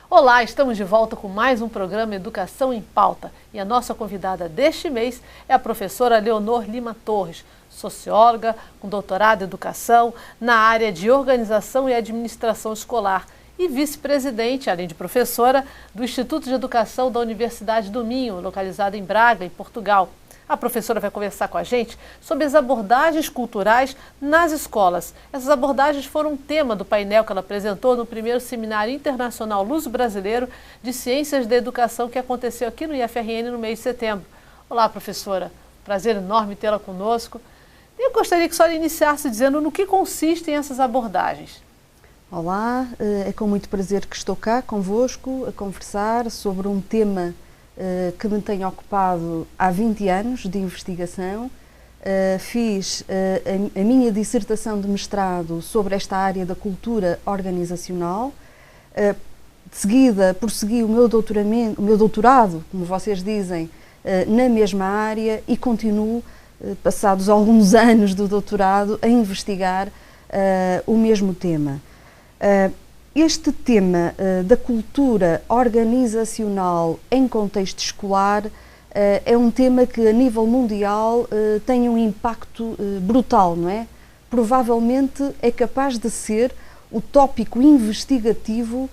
Olá, estamos de volta com mais um programa Educação em Pauta e a nossa convidada deste mês é a professora Leonor Lima Torres, socióloga com doutorado em educação na área de organização e administração escolar e vice-presidente, além de professora, do Instituto de Educação da Universidade do Minho, localizado em Braga, em Portugal. A professora vai conversar com a gente sobre as abordagens culturais nas escolas. Essas abordagens foram um tema do painel que ela apresentou no primeiro Seminário Internacional Luso-Brasileiro de Ciências da Educação que aconteceu aqui no IFRN no mês de setembro. Olá, professora. Prazer enorme tê-la conosco. Eu gostaria que a senhora iniciasse dizendo no que consistem essas abordagens. Olá, é com muito prazer que estou cá convosco a conversar sobre um tema que me tem ocupado há 20 anos de investigação. Fiz a minha dissertação de mestrado sobre esta área da cultura organizacional. De seguida, prossegui o meu doutorado, como vocês dizem, na mesma área e continuo, passados alguns anos do doutorado, a investigar o mesmo tema. Este tema da cultura organizacional em contexto escolar é um tema que a nível mundial tem um impacto brutal, não é? Provavelmente é capaz de ser o tópico investigativo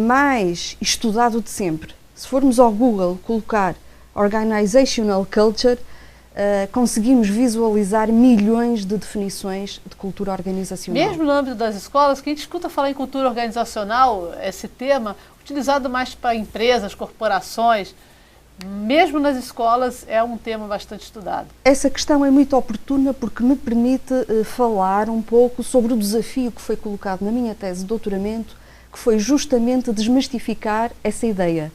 mais estudado de sempre. Se formos ao Google colocar Organizational Culture, conseguimos visualizar milhões de definições de cultura organizacional. Mesmo no âmbito das escolas, que a gente escuta falar em cultura organizacional, esse tema, utilizado mais para empresas, corporações, mesmo nas escolas é um tema bastante estudado. Essa questão é muito oportuna porque me permite falar um pouco sobre o desafio que foi colocado na minha tese de doutoramento, que foi justamente desmistificar essa ideia.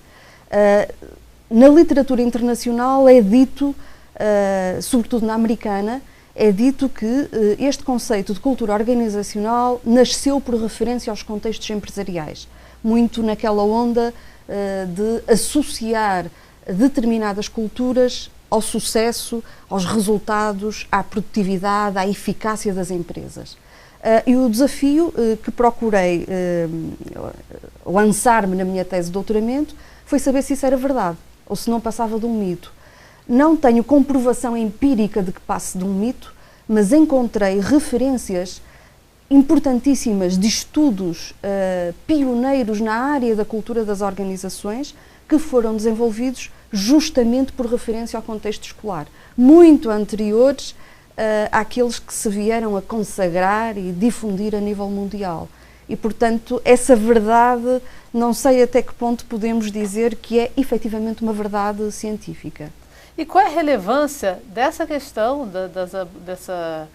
Na literatura internacional é dito, sobretudo na americana, é dito que este conceito de cultura organizacional nasceu por referência aos contextos empresariais, muito naquela onda de associar determinadas culturas ao sucesso, aos resultados, à produtividade, à eficácia das empresas. E o desafio que procurei lançar-me na minha tese de doutoramento foi saber se isso era verdade, ou se não passava de um mito. Não tenho comprovação empírica de que passe de um mito, mas encontrei referências importantíssimas de estudos pioneiros na área da cultura das organizações que foram desenvolvidos justamente por referência ao contexto escolar, muito anteriores àqueles que se vieram a consagrar e difundir a nível mundial. E, portanto, essa verdade, não sei até que ponto podemos dizer que é efetivamente uma verdade científica. E qual é a relevância dessa questão, dessa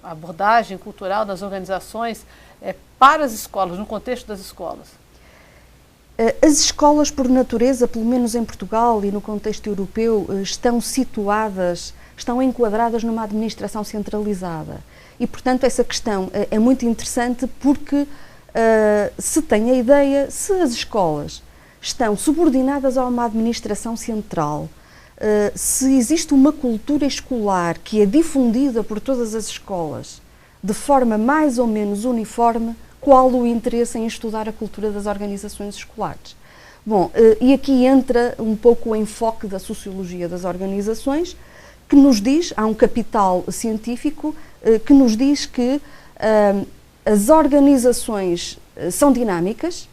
abordagem cultural das organizações para as escolas, no contexto das escolas? As escolas, por natureza, pelo menos em Portugal e no contexto europeu, estão enquadradas numa administração centralizada. E, portanto, essa questão é muito interessante porque se tem a ideia, se as escolas estão subordinadas a uma administração central, se existe uma cultura escolar que é difundida por todas as escolas de forma mais ou menos uniforme, qual o interesse em estudar a cultura das organizações escolares? Bom, e aqui entra um pouco o enfoque da sociologia das organizações, que nos diz, há um capital científico que nos diz que as organizações são dinâmicas,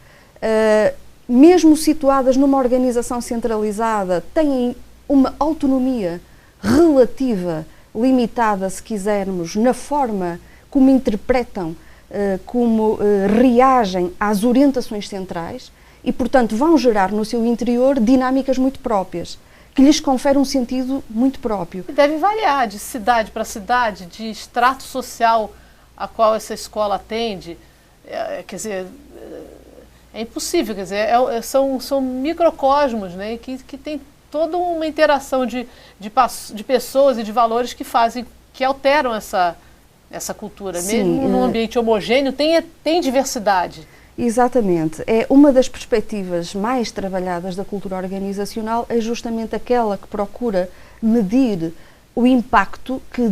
mesmo situadas numa organização centralizada, têm uma autonomia relativa, limitada, se quisermos, na forma como interpretam, como reagem às orientações centrais e, portanto, vão gerar no seu interior dinâmicas muito próprias, que lhes conferem um sentido muito próprio. E deve variar de cidade para cidade, de extrato social a qual essa escola atende. Quer dizer, é impossível, quer dizer, são microcosmos, né, que tem toda uma interação de pessoas e de valores que alteram essa cultura. Sim, mesmo num ambiente homogêneo tem diversidade. Exatamente. Uma das perspectivas mais trabalhadas da cultura organizacional é justamente aquela que procura medir o impacto que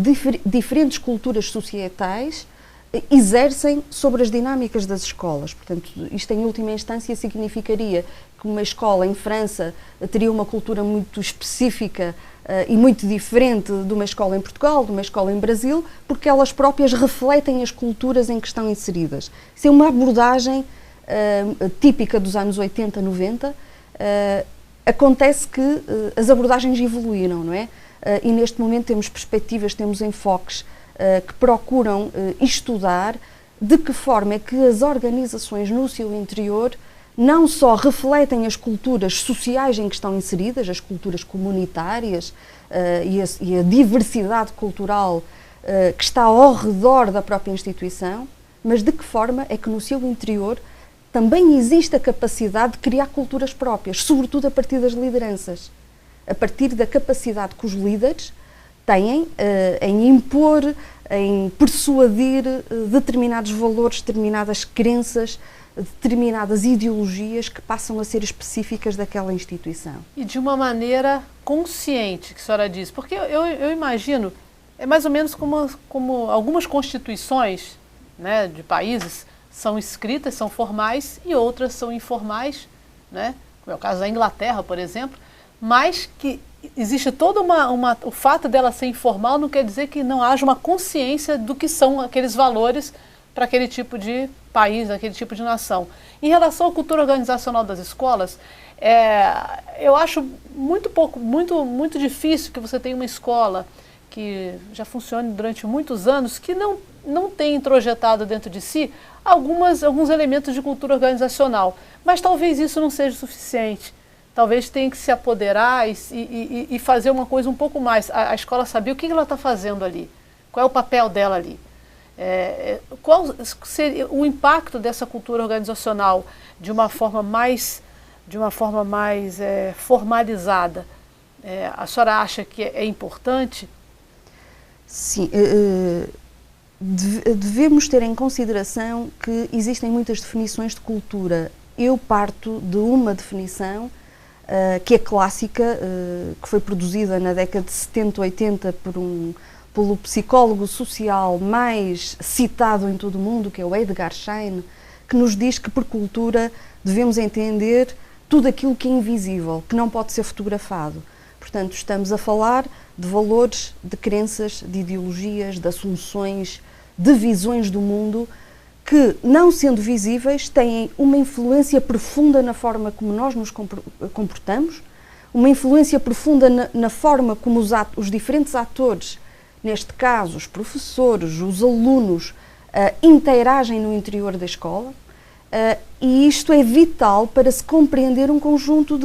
diferentes culturas societais exercem sobre as dinâmicas das escolas. Portanto, isto em última instância significaria que uma escola em França teria uma cultura muito específica e muito diferente de uma escola em Portugal, de uma escola em Brasil, porque elas próprias refletem as culturas em que estão inseridas. Isso é uma abordagem típica dos anos 80, 90. Acontece que as abordagens evoluíram, não é? E neste momento temos perspectivas, temos enfoques que procuram estudar de que forma é que as organizações no seu interior não só refletem as culturas sociais em que estão inseridas, as culturas comunitárias e a diversidade cultural que está ao redor da própria instituição, mas de que forma é que no seu interior também existe a capacidade de criar culturas próprias, sobretudo a partir das lideranças, a partir da capacidade que os líderes têm em impor, em persuadir determinados valores, determinadas crenças, determinadas ideologias que passam a ser específicas daquela instituição. E de uma maneira consciente, que a senhora diz, porque eu imagino, é mais ou menos como algumas constituições, né, de países são escritas, são formais, e outras são informais, né, como é o caso da Inglaterra, por exemplo, mas que existe toda o fato dela ser informal não quer dizer que não haja uma consciência do que são aqueles valores para aquele tipo de país, aquele tipo de nação. Em relação à cultura organizacional das escolas, eu acho muito difícil que você tenha uma escola que já funcione durante muitos anos, que não tenha introjetado dentro de si alguns elementos de cultura organizacional. Mas talvez isso não seja suficiente. Talvez tenha que se apoderar e fazer uma coisa um pouco mais. A escola saber o que ela está fazendo ali, qual é o papel dela ali. Qual seria o impacto dessa cultura organizacional de uma forma mais formalizada? A senhora acha que é importante? Sim, devemos ter em consideração que existem muitas definições de cultura. Eu parto de uma definição que é clássica, que foi produzida na década de 70, 80 pelo psicólogo social mais citado em todo o mundo, que é o Edgar Schein, que nos diz que por cultura devemos entender tudo aquilo que é invisível, que não pode ser fotografado. Portanto, estamos a falar de valores, de crenças, de ideologias, de assunções, de visões do mundo que, não sendo visíveis, têm uma influência profunda na forma como nós nos comportamos, uma influência profunda na forma como os diferentes atores, neste caso os professores, os alunos, interagem no interior da escola, e isto é vital para se compreender um conjunto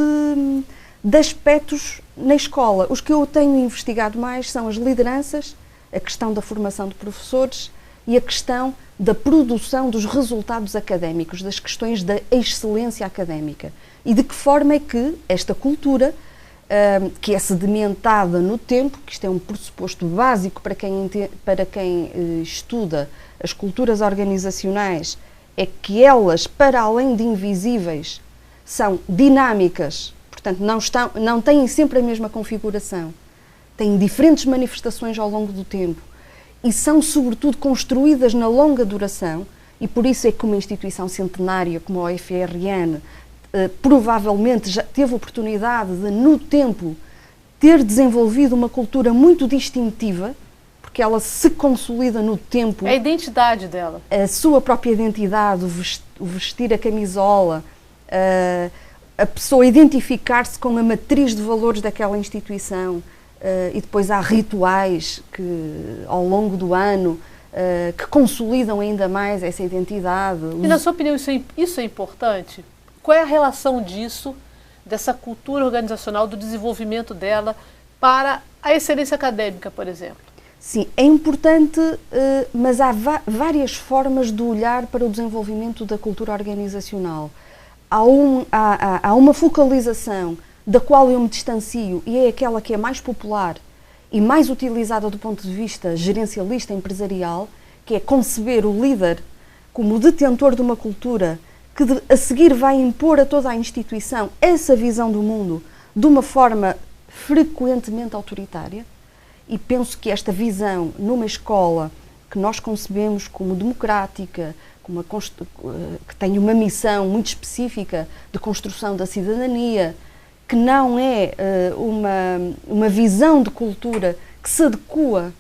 de aspectos na escola. Os que eu tenho investigado mais são as lideranças, a questão da formação de professores e a questão da produção dos resultados académicos, das questões da excelência académica. E de que forma é que esta cultura, que é sedimentada no tempo, que isto é um pressuposto básico para quem estuda as culturas organizacionais, é que elas, para além de invisíveis, são dinâmicas, portanto não têm sempre a mesma configuração, têm diferentes manifestações ao longo do tempo e são sobretudo construídas na longa duração, e por isso é que uma instituição centenária como a OFRN provavelmente já teve oportunidade de, no tempo, ter desenvolvido uma cultura muito distintiva, porque ela se consolida no tempo. É a identidade dela. A sua própria identidade, o vestir a camisola, a pessoa identificar-se com a matriz de valores daquela instituição, e depois há rituais que, ao longo do ano, que consolidam ainda mais essa identidade. E, na sua opinião, isso é importante? Qual é a relação disso, dessa cultura organizacional, do desenvolvimento dela para a excelência acadêmica, por exemplo? Sim, é importante, mas há várias formas de olhar para o desenvolvimento da cultura organizacional. Há uma focalização da qual eu me distancio, e é aquela que é mais popular e mais utilizada do ponto de vista gerencialista empresarial, que é conceber o líder como o detentor de uma cultura que a seguir vai impor a toda a instituição essa visão do mundo de uma forma frequentemente autoritária. E penso que esta visão numa escola que nós concebemos como democrática, que tem uma missão muito específica de construção da cidadania, que não é uma visão de cultura que se adequa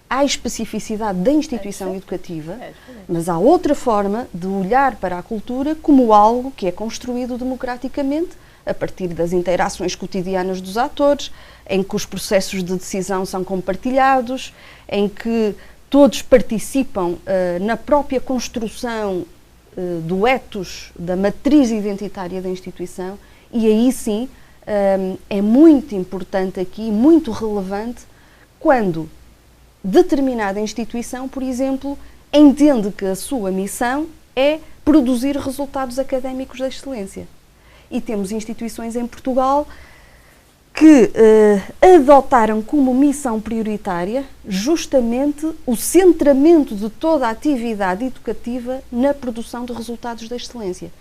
à especificidade da instituição educativa, mas há outra forma de olhar para a cultura como algo que é construído democraticamente a partir das interações cotidianas dos atores, em que os processos de decisão são compartilhados, em que todos participam na própria construção do ethos, da matriz identitária da instituição, e aí sim é muito importante aqui, muito relevante, quando determinada instituição, por exemplo, entende que a sua missão é produzir resultados académicos de excelência. E temos instituições em Portugal que adotaram como missão prioritária justamente o centramento de toda a atividade educativa na produção de resultados de excelência.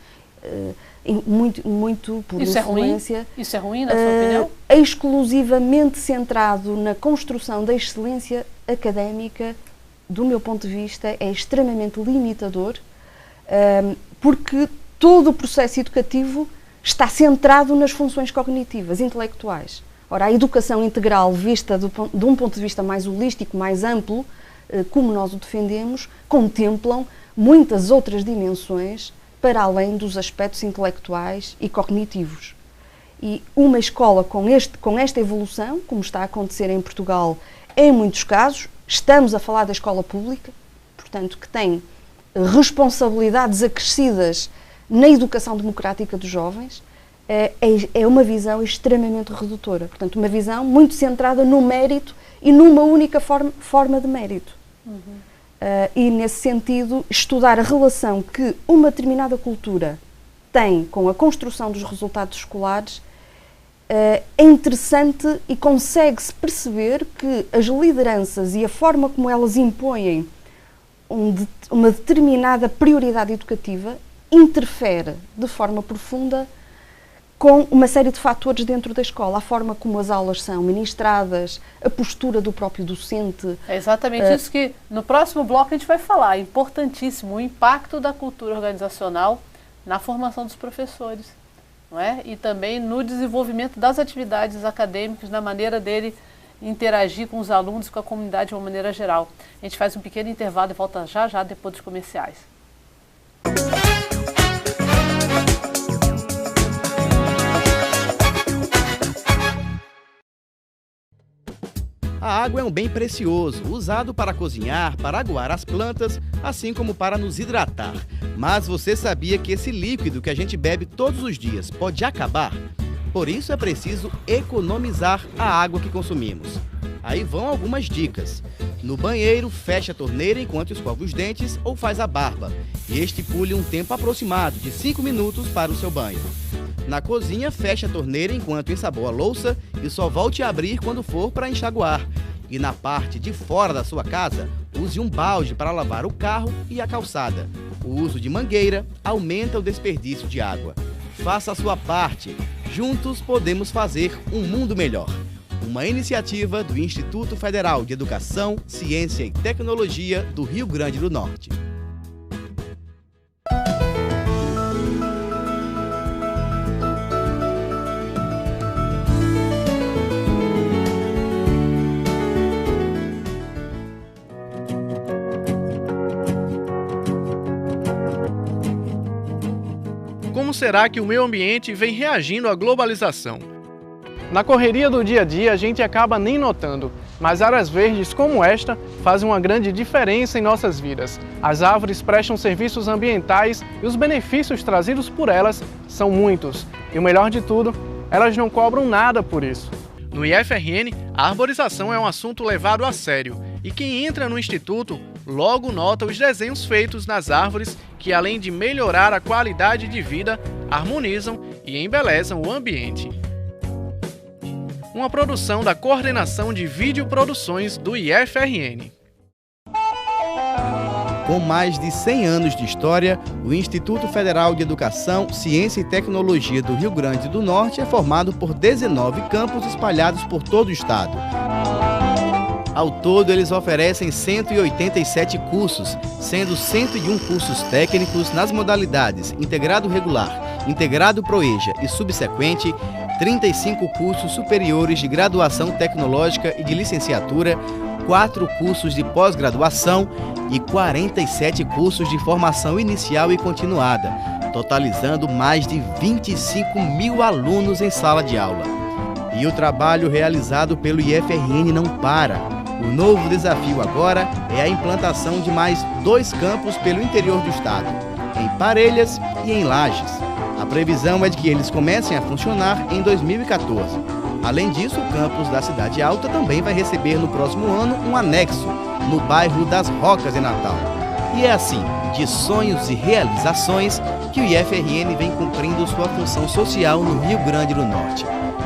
Muito por influência. Isso é ruim, na sua opinião? Exclusivamente centrado na construção da excelência académica, do meu ponto de vista, é extremamente limitador, porque todo o processo educativo está centrado nas funções cognitivas, intelectuais. Ora, a educação integral, vista de um ponto de vista mais holístico, mais amplo, como nós o defendemos, contemplam muitas outras dimensões para além dos aspectos intelectuais e cognitivos. E uma escola com esta evolução, como está a acontecer em Portugal, em muitos casos, estamos a falar da escola pública, portanto, que tem responsabilidades acrescidas na educação democrática dos jovens, é uma visão extremamente redutora. Portanto, uma visão muito centrada no mérito e numa única forma de mérito. E, nesse sentido, estudar a relação que uma determinada cultura tem com a construção dos resultados escolares é interessante e consegue-se perceber que as lideranças e a forma como elas impõem uma determinada prioridade educativa interfere de forma profunda com uma série de fatores dentro da escola, a forma como as aulas são ministradas, a postura do próprio docente. É exatamente isso que no próximo bloco a gente vai falar. É importantíssimo o impacto da cultura organizacional na formação dos professores, não é? E também no desenvolvimento das atividades acadêmicas, na maneira dele interagir com os alunos e com a comunidade de uma maneira geral. A gente faz um pequeno intervalo e volta já depois dos comerciais. A água é um bem precioso, usado para cozinhar, para aguar as plantas, assim como para nos hidratar. Mas você sabia que esse líquido que a gente bebe todos os dias pode acabar? Por isso é preciso economizar a água que consumimos. Aí vão algumas dicas. No banheiro, feche a torneira enquanto escova os dentes ou faz a barba. E estipule um tempo aproximado de 5 minutos para o seu banho. Na cozinha, feche a torneira enquanto ensaboa a louça e só volte a abrir quando for para enxaguar. E na parte de fora da sua casa, use um balde para lavar o carro e a calçada. O uso de mangueira aumenta o desperdício de água. Faça a sua parte. Juntos podemos fazer um mundo melhor. Uma iniciativa do Instituto Federal de Educação, Ciência e Tecnologia do Rio Grande do Norte. Como será que o meio ambiente vem reagindo à globalização? Na correria do dia a dia, a gente acaba nem notando, mas áreas verdes como esta fazem uma grande diferença em nossas vidas. As árvores prestam serviços ambientais e os benefícios trazidos por elas são muitos. E o melhor de tudo, elas não cobram nada por isso. No IFRN, a arborização é um assunto levado a sério e quem entra no Instituto logo nota os desenhos feitos nas árvores que, além de melhorar a qualidade de vida, harmonizam e embelezam o ambiente. Uma produção da Coordenação de Videoproduções do IFRN. Com mais de 100 anos de história, o Instituto Federal de Educação, Ciência e Tecnologia do Rio Grande do Norte é formado por 19 campos espalhados por todo o estado. Ao todo, eles oferecem 187 cursos, sendo 101 cursos técnicos nas modalidades Integrado Regular, Integrado Proeja e Subsequente, 35 cursos superiores de graduação tecnológica e de licenciatura, 4 cursos de pós-graduação e 47 cursos de formação inicial e continuada, totalizando mais de 25 mil alunos em sala de aula. E o trabalho realizado pelo IFRN não para. O novo desafio agora é a implantação de mais 2 campos pelo interior do estado, em Parelhas e em Lages. A previsão é de que eles comecem a funcionar em 2014. Além disso, o campus da Cidade Alta também vai receber no próximo ano um anexo, no bairro das Rocas, em Natal. E é assim, de sonhos e realizações, que o IFRN vem cumprindo sua função social no Rio Grande do Norte.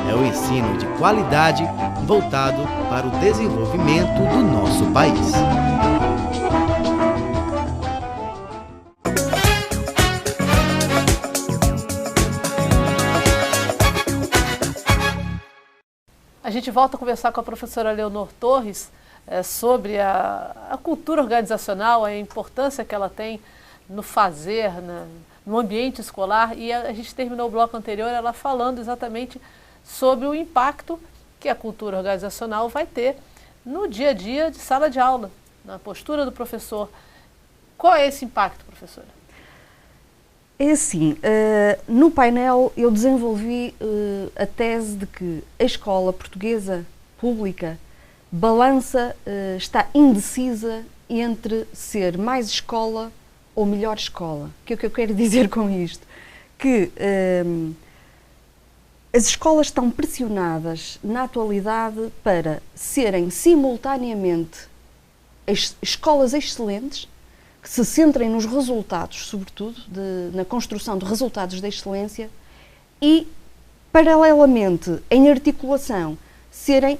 É o ensino de qualidade voltado para o desenvolvimento do nosso país. A gente volta a conversar com a professora Leonor Torres sobre a cultura organizacional, a importância que ela tem no fazer, no ambiente escolar. E a gente terminou o bloco anterior ela falando exatamente sobre o impacto que a cultura organizacional vai ter no dia a dia de sala de aula, na postura do professor. Qual é esse impacto, professora? É assim, no painel eu desenvolvi a tese de que a escola portuguesa pública balança, está indecisa entre ser mais escola ou melhor escola. O que é que eu quero dizer com isto? Que as escolas estão pressionadas na atualidade para serem simultaneamente escolas excelentes, que se centrem nos resultados, sobretudo, na construção de resultados de excelência e, paralelamente, em articulação, serem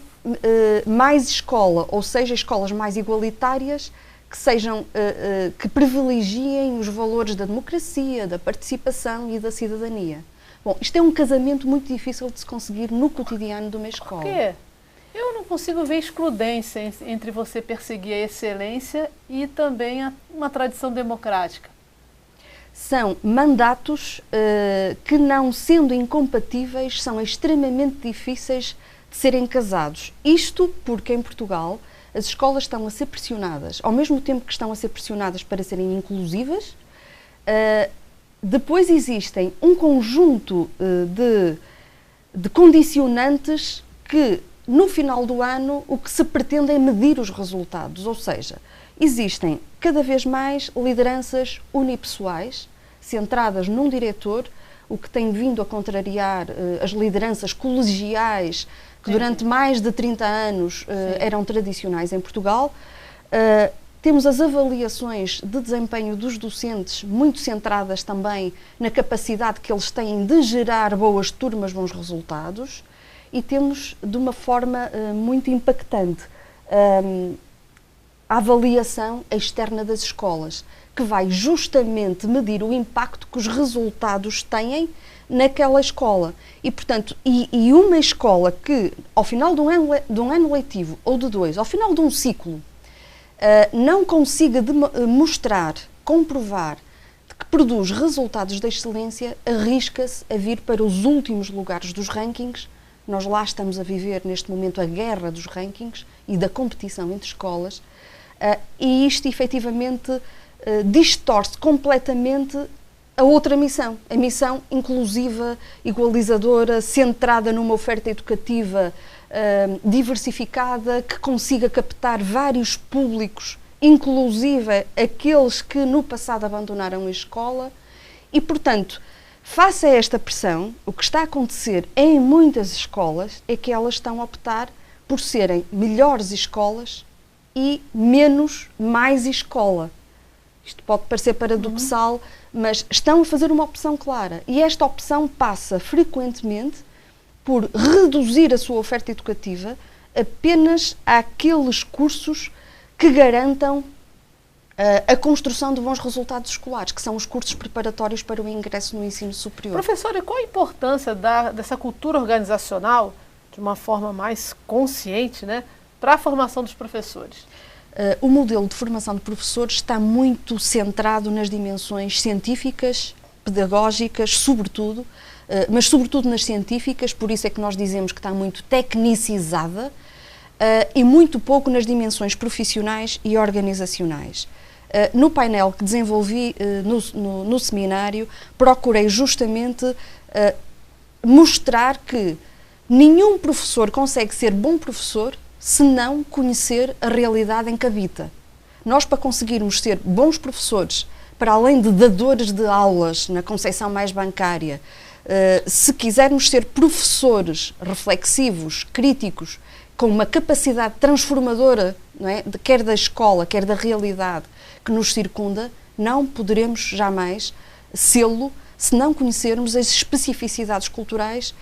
mais escola, ou seja, escolas mais igualitárias, que privilegiem os valores da democracia, da participação e da cidadania. Bom, isto é um casamento muito difícil de se conseguir no cotidiano de uma escola. Por quê? Eu não consigo ver excludência entre você perseguir a excelência e também uma tradição democrática. São mandatos que, não sendo incompatíveis, são extremamente difíceis de serem casados. Isto porque em Portugal as escolas estão a ser pressionadas, ao mesmo tempo que estão a ser pressionadas para serem inclusivas, depois existem um conjunto de condicionantes que, no final do ano, o que se pretende é medir os resultados, ou seja, existem cada vez mais lideranças unipessoais, centradas num diretor, o que tem vindo a contrariar as lideranças colegiais, que durante mais de 30 anos eram tradicionais em Portugal. Temos as avaliações de desempenho dos docentes muito centradas também na capacidade que eles têm de gerar boas turmas, bons resultados. E temos, de uma forma muito impactante, a avaliação externa das escolas, que vai justamente medir o impacto que os resultados têm naquela escola. E, portanto, uma escola que, ao final de um ano letivo, ou de 2, ao final de um ciclo, não consiga mostrar, comprovar que produz resultados de excelência, arrisca-se a vir para os últimos lugares dos rankings. Nós lá estamos a viver, neste momento, a guerra dos rankings e da competição entre escolas, e isto, efetivamente, distorce completamente a outra missão, a missão inclusiva, igualizadora, centrada numa oferta educativa diversificada, que consiga captar vários públicos, inclusive aqueles que no passado abandonaram a escola, e, portanto, face a esta pressão, o que está a acontecer em muitas escolas é que elas estão a optar por serem melhores escolas e menos mais escola. Isto pode parecer paradoxal, mas estão a fazer uma opção clara. E esta opção passa frequentemente por reduzir a sua oferta educativa apenas àqueles cursos que garantam a construção de bons resultados escolares, que são os cursos preparatórios para o ingresso no ensino superior. Professora, qual a importância dessa cultura organizacional, de uma forma mais consciente, né, para a formação dos professores? O modelo de formação de professores está muito centrado nas dimensões científicas, pedagógicas, sobretudo, mas sobretudo nas científicas, por isso é que nós dizemos que está muito tecnicizada, e muito pouco nas dimensões profissionais e organizacionais. No painel que desenvolvi no seminário, procurei justamente mostrar que nenhum professor consegue ser bom professor se não conhecer a realidade em que habita. Nós, para conseguirmos ser bons professores, para além de dadores de aulas, na concepção mais bancária, se quisermos ser professores reflexivos, críticos, com uma capacidade transformadora, não é? Quer da escola, quer da realidade que nos circunda, não poderemos jamais sê-lo se não conhecermos as especificidades culturais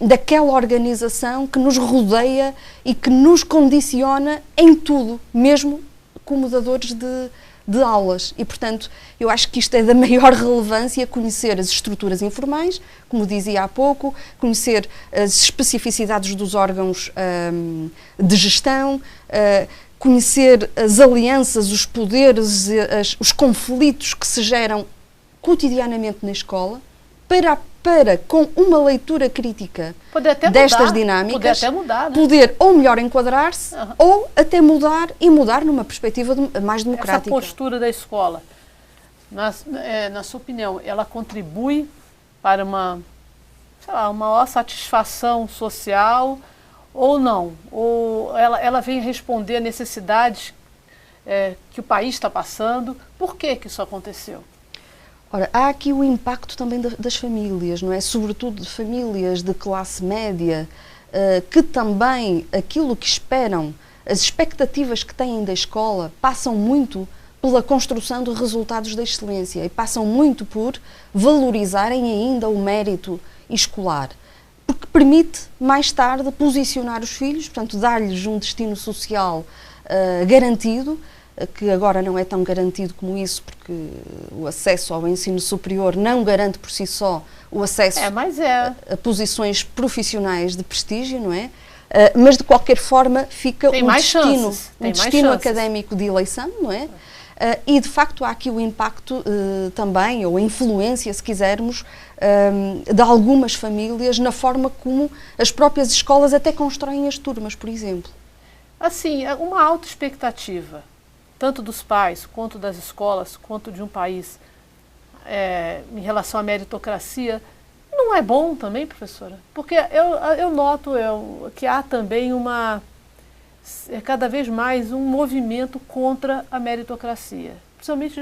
daquela organização que nos rodeia e que nos condiciona em tudo, mesmo como dadores de aulas. E, portanto, eu acho que isto é da maior relevância, conhecer as estruturas informais, como dizia há pouco, conhecer as especificidades dos órgãos de gestão, conhecer as alianças, os poderes, os conflitos que se geram cotidianamente na escola, para com uma leitura crítica destas dinâmicas, poder ou melhor enquadrar-se, ou até mudar numa perspectiva mais democrática. Essa postura da escola, na sua opinião, ela contribui para uma maior satisfação social ou não? Ou ela vem responder a necessidades que o país está passando? Por que isso aconteceu? Ora, há aqui o impacto também das famílias, não é? Sobretudo de famílias de classe média, que também aquilo que esperam, as expectativas que têm da escola, passam muito pela construção de resultados da excelência e passam muito por valorizarem ainda o mérito escolar, porque permite mais tarde posicionar os filhos, portanto, dar-lhes um destino social garantido, que agora não é tão garantido como isso, porque o acesso ao ensino superior não garante por si só o acesso a posições profissionais de prestígio, não é? Mas de qualquer forma fica um destino académico de eleição, não é? E de facto há aqui o impacto também, ou a influência, se quisermos, de algumas famílias na forma como as próprias escolas até constroem as turmas, por exemplo. Assim, uma alta expectativa, tanto dos pais, quanto das escolas, quanto de um país, em relação à meritocracia, não é bom também, professora? Porque eu noto que há também cada vez mais um movimento contra a meritocracia. Principalmente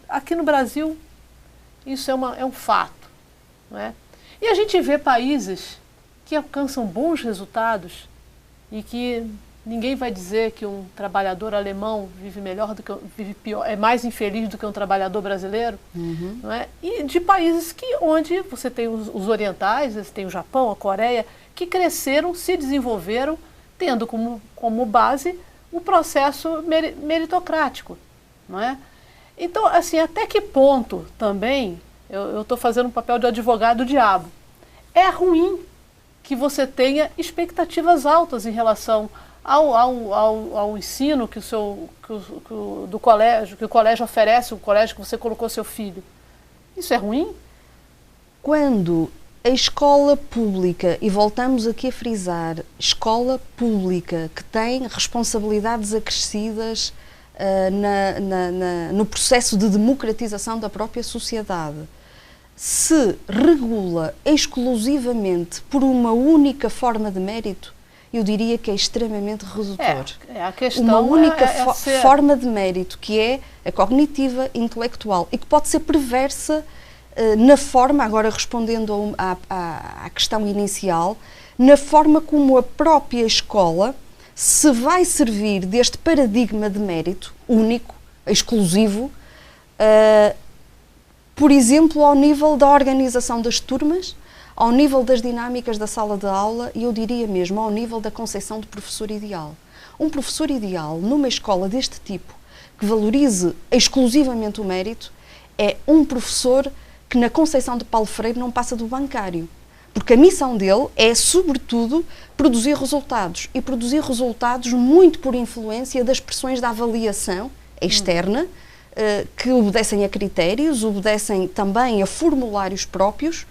aqui no Brasil, isso é um fato, não é? E a gente vê países que alcançam bons resultados e que ninguém vai dizer que um trabalhador alemão vive pior, é mais infeliz do que um trabalhador brasileiro, não é? E de países onde você tem os orientais, você tem o Japão, a Coreia, que cresceram, se desenvolveram, tendo como base o processo meritocrático, não é? Então, assim, até que ponto também, eu estou fazendo um papel de advogado do diabo, é ruim que você tenha expectativas altas em relação ao ensino que o colégio oferece, o colégio que você colocou seu filho. Isso é ruim? Quando a escola pública, e voltamos aqui a frisar, escola pública que tem responsabilidades acrescidas no processo de democratização da própria sociedade, se regula exclusivamente por uma única forma de mérito, eu diria que é extremamente redutor. A questão uma única forma de mérito, que é a cognitiva, intelectual, e que pode ser perversa na forma, agora respondendo à questão inicial, na forma como a própria escola se vai servir deste paradigma de mérito único, exclusivo, por exemplo, ao nível da organização das turmas, ao nível das dinâmicas da sala de aula e eu diria mesmo ao nível da concepção de professor ideal. Um professor ideal numa escola deste tipo, que valorize exclusivamente o mérito, é um professor que na concepção de Paulo Freire não passa do bancário. Porque a missão dele é, sobretudo, produzir resultados. E produzir resultados muito por influência das pressões da avaliação externa, que obedecem a critérios, obedecem também a formulários próprios,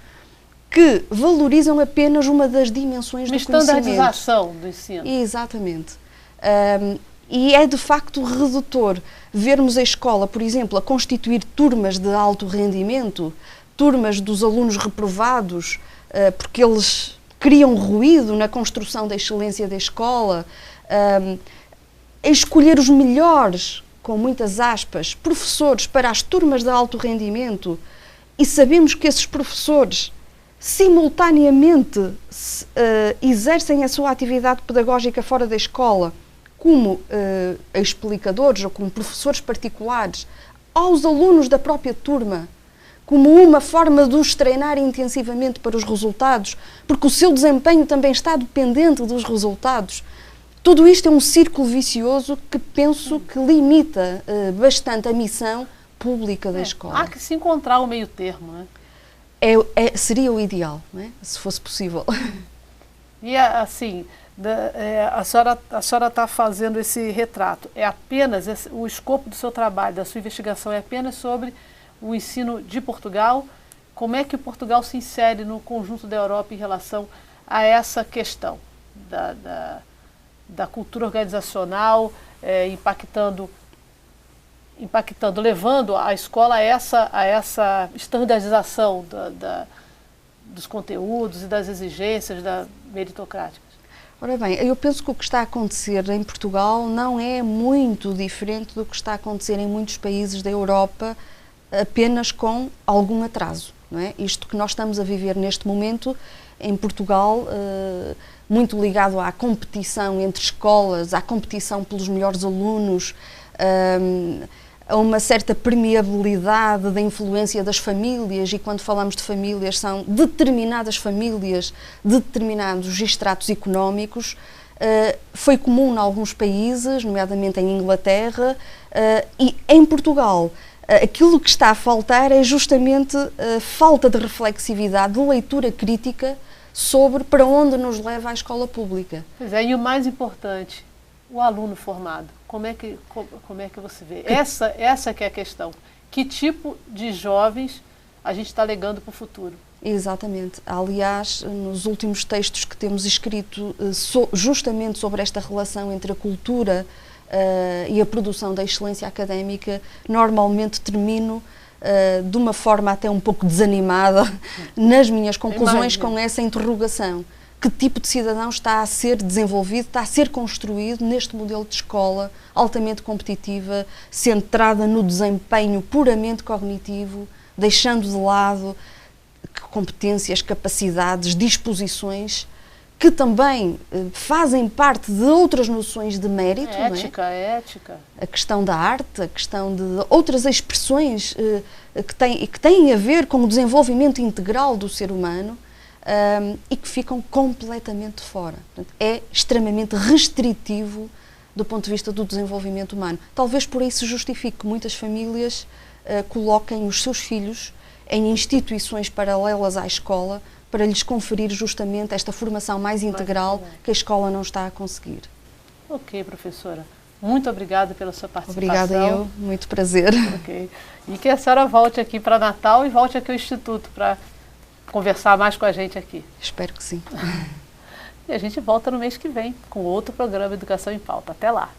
que valorizam apenas uma das dimensões do conhecimento. Uma standardização do ensino. Exatamente. E é de facto redutor vermos a escola, por exemplo, a constituir turmas de alto rendimento, turmas dos alunos reprovados, porque eles criam ruído na construção da excelência da escola, a escolher os melhores, com muitas aspas, professores para as turmas de alto rendimento, e sabemos que esses professores simultaneamente exercem a sua atividade pedagógica fora da escola, como explicadores ou como professores particulares, aos alunos da própria turma, como uma forma de os treinar intensivamente para os resultados, porque o seu desempenho também está dependente dos resultados. Tudo isto é um círculo vicioso que penso que limita bastante a missão pública da escola. Há que se encontrar o meio termo, né? Seria o ideal, né? Se fosse possível. E assim, a senhora está fazendo esse retrato. É apenas o escopo do seu trabalho, da sua investigação, é apenas sobre o ensino de Portugal? Como é que Portugal se insere no conjunto da Europa em relação a essa questão da cultura organizacional, impactando, levando a escola a essa estandardização dos conteúdos e das exigências meritocráticas? Ora bem, eu penso que o que está a acontecer em Portugal não é muito diferente do que está a acontecer em muitos países da Europa, apenas com algum atraso, não é? Isto que nós estamos a viver neste momento em Portugal, muito ligado à competição entre escolas, à competição pelos melhores alunos, a uma certa permeabilidade da influência das famílias, e quando falamos de famílias são determinadas famílias, de determinados estratos económicos. Foi comum em alguns países, nomeadamente em Inglaterra, e em Portugal. Aquilo que está a faltar é justamente a falta de reflexividade, de leitura crítica sobre para onde nos leva a escola pública. Pois é, e o mais importante, o aluno formado. Como é que você vê? Essa que é a questão. Que tipo de jovens a gente está legando para o futuro? Exatamente. Aliás, nos últimos textos que temos escrito justamente sobre esta relação entre a cultura e a produção da excelência académica, normalmente termino de uma forma até um pouco desanimada nas minhas conclusões com essa interrogação. Que tipo de cidadão está a ser desenvolvido, está a ser construído neste modelo de escola altamente competitiva, centrada no desempenho puramente cognitivo, deixando de lado competências, capacidades, disposições que também fazem parte de outras noções de mérito, ética, não é? Ética. A questão da arte, a questão de outras expressões que têm a ver com o desenvolvimento integral do ser humano e que ficam completamente fora. Portanto, é extremamente restritivo do ponto de vista do desenvolvimento humano. Talvez por isso justifique que muitas famílias coloquem os seus filhos em instituições paralelas à escola para lhes conferir justamente esta formação mais integral que a escola não está a conseguir. Ok, professora. Muito obrigada pela sua participação. Obrigada eu, muito prazer. Ok. E que a senhora volte aqui para Natal e volte aqui ao Instituto para conversar mais com a gente aqui. Espero que sim. E a gente volta no mês que vem com outro programa Educação em Pauta. Até lá.